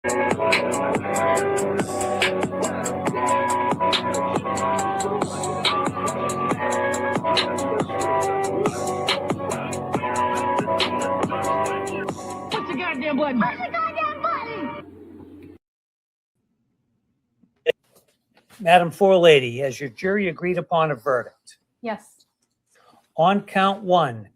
Push the goddamn button. Push the goddamn button. Madam Forelady, has your jury agreed upon a verdict? Yes. On count one,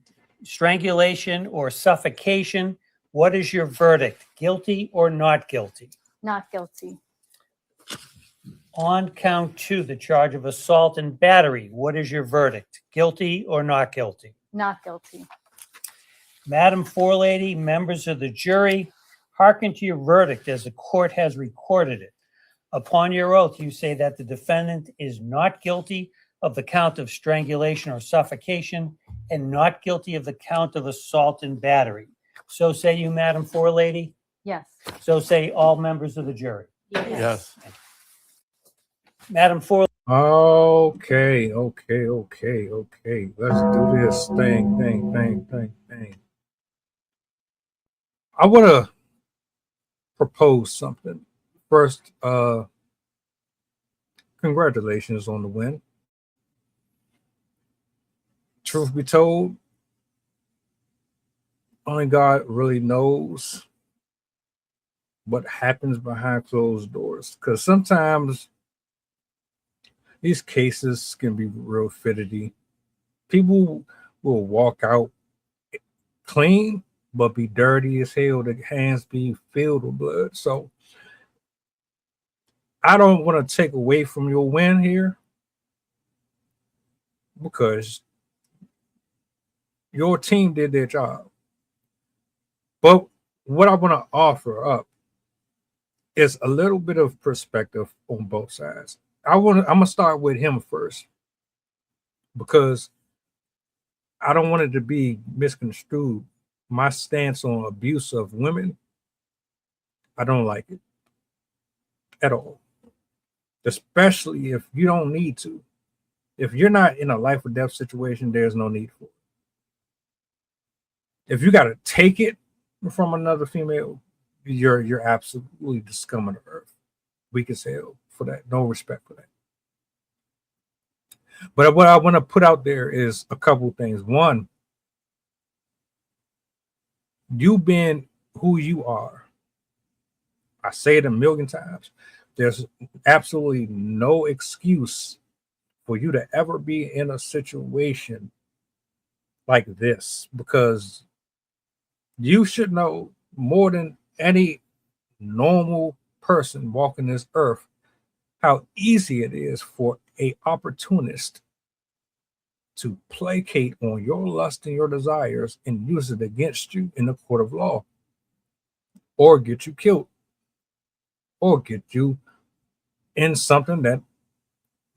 strangulation or suffocation, what is your verdict? Guilty or not guilty? Not guilty. On count two, the charge of assault and battery, what is your verdict? Guilty or not guilty? Not guilty. Madam Forelady, members of the jury, hearken to your verdict as the court has recorded it. Upon your oath, you say that the defendant is not guilty of the count of strangulation or suffocation and not guilty of the count of assault and battery. So say you, Madam Forelady? Yes. So say all members of the jury. Yes. Madam Forelady. Okay. Let's do this thing. I want to propose something. First, congratulations on the win. Truth be told, only God really knows what happens behind closed doors. Because sometimes these cases can be real fidgety. People will walk out clean, but be dirty as hell. Their hands be filled with blood. So I don't want to take away from your win here because your team did their job. But what I want to offer up is a little bit of perspective on both sides. I'm gonna start with him first because I don't want it to be misconstrued. My stance on abuse of women, I don't like it at all. Especially if you don't need to. If you're not in a life or death situation, there's no need for it. If you got to take it from another female, you're absolutely the scum of the earth. Weak as hell for that. No respect for that. But what I want to put out there is a couple things. One, you being who you are. I say it a million times. There's absolutely no excuse for you to ever be in a situation like this because you should know more than any normal person walking this earth how easy it is for an opportunist to placate on your lust and your desires and use it against you in the court of law or get you killed or get you in something that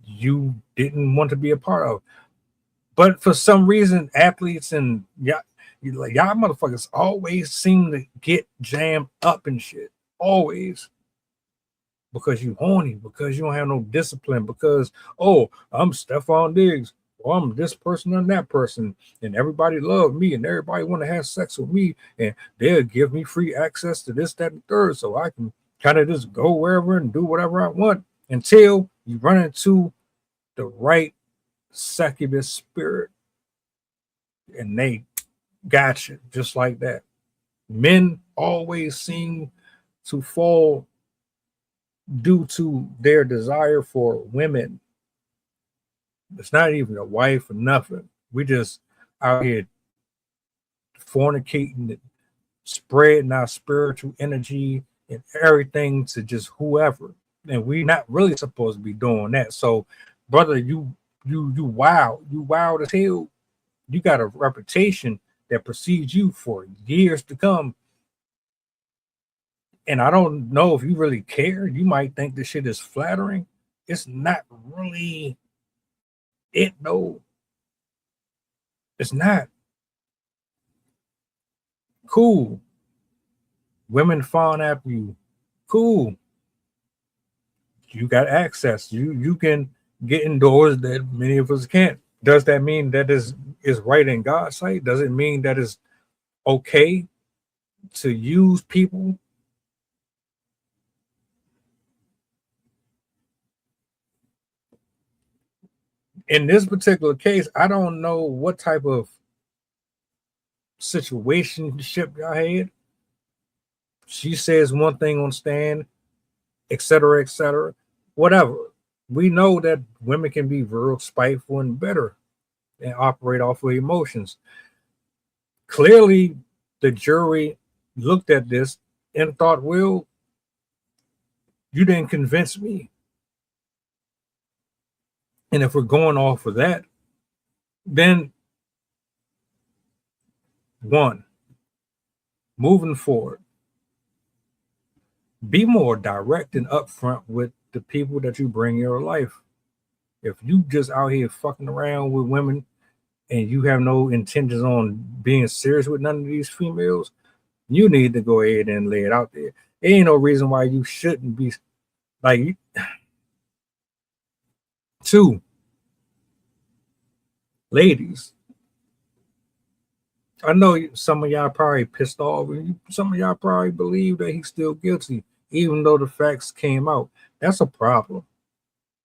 you didn't want to be a part of. But for some reason, athletes and y'all motherfuckers always seem to get jammed up and shit. Always. Because you horny, because you don't have no discipline, because, oh, I'm Steffon Diggs, or I'm this person and that person, and everybody love me, and everybody want to have sex with me, and they'll give me free access to this, that, and third, so I can kind of just go wherever and do whatever I want until you run into the right succubus spirit, and they got you just like that. Men always seem to fall due to their desire for women. It's not even a wife or nothing. We just out here fornicating and spreading our spiritual energy and everything to just whoever. And we're not really supposed to be doing that. So, brother, you wild as hell. You got a reputation that precedes you for years to come. And I don't know if you really care. You might think this shit is flattering. It's not really it, no. It's not. Cool. Women fawn after you. Cool. You got access. You can get indoors that many of us can't. Does that mean that is right in God's sight? Does it mean that it's okay to use people In this particular case, I don't know what type of situationship y'all had. She says one thing on stand, etc., etc., whatever. We know that women can be real spiteful and bitter and operate off of emotions. Clearly, the jury looked at this and thought, well, you didn't convince me. And if we're going off of that, then one, moving forward, be more direct and upfront with the people that you bring in your life. If you just out here fucking around with women and you have no intentions on being serious with none of these females, you need to go ahead and lay it out there. There ain't no reason why you shouldn't be like. Two, ladies, I know some of y'all probably pissed off, and some of y'all probably believe that he's still guilty, even though the facts came out. That's a problem.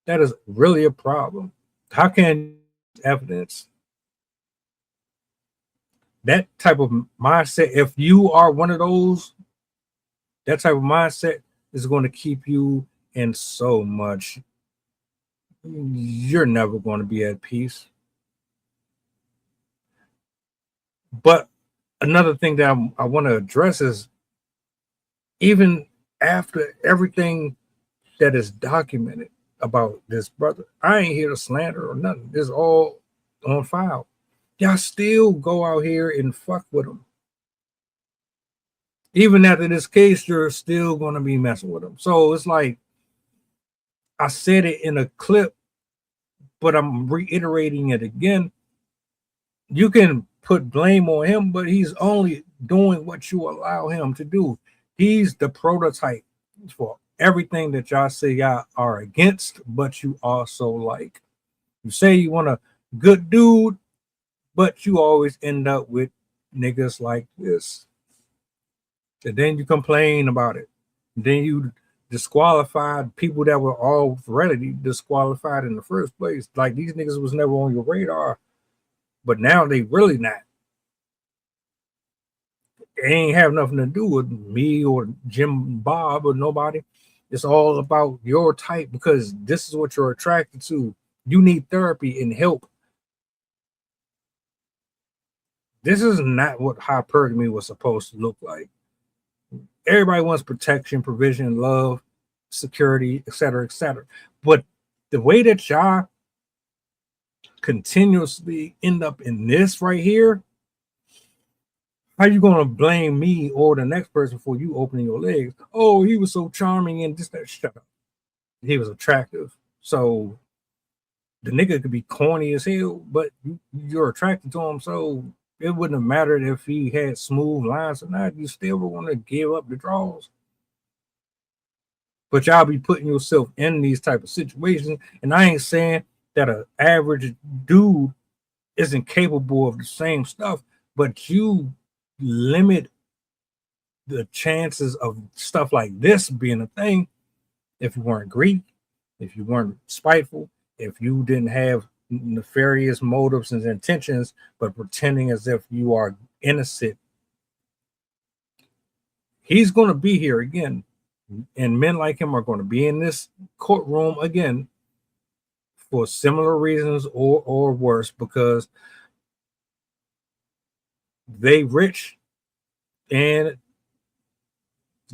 That is really a problem. How can evidence that type of mindset, if you are one of those, that type of mindset is going to keep you in so much. You're never going to be at peace. But another thing that I want to address is, even after everything that is documented about this brother, I ain't here to slander or nothing. It's all on file. Y'all still go out here and fuck with him. Even after this case, you're still going to be messing with him. So it's like, I said it in a clip, but I'm reiterating it again. You can put blame on him, but he's only doing what you allow him to do. He's the prototype for everything that y'all say y'all are against, but you also like. You say you want a good dude, but you always end up with niggas like this. And then you complain about it. Then you disqualified people that were already disqualified in the first place. Like, these niggas was never on your radar, but now they really not. It ain't have nothing to do with me or Jim Bob or nobody. It's all about your type, because this is what you're attracted to. You need therapy and help. This is not what hypergamy was supposed to look like. Everybody wants protection, provision, love, security, etc., etc. But the way that y'all continuously end up in this right here, how you gonna blame me or the next person for you opening your legs? Oh, he was so charming and this, that. Shut up. He was attractive. So the nigga could be corny as hell, but you're attracted to him, so it wouldn't have mattered if he had smooth lines or not. You still would want to give up the draws. But y'all be putting yourself in these type of situations. And I ain't saying that an average dude isn't capable of the same stuff, but you limit the chances of stuff like this being a thing if you weren't greedy, if you weren't spiteful, if you didn't have nefarious motives and intentions, but pretending as if you are innocent. He's going to be here again, and men like him are going to be in this courtroom again for similar reasons or worse, because they rich and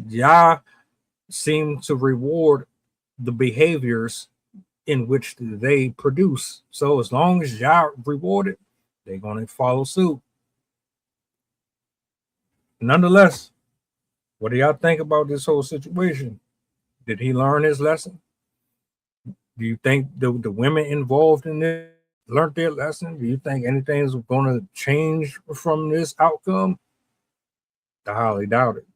y'all seem to reward the behaviors in which they produce. So as long as y'all reward it, they're going to follow suit. Nonetheless, what do y'all think about this whole situation? Did he learn his lesson? Do you think the women involved in this learned their lesson? Do you think anything's going to change from this outcome? I highly doubt it.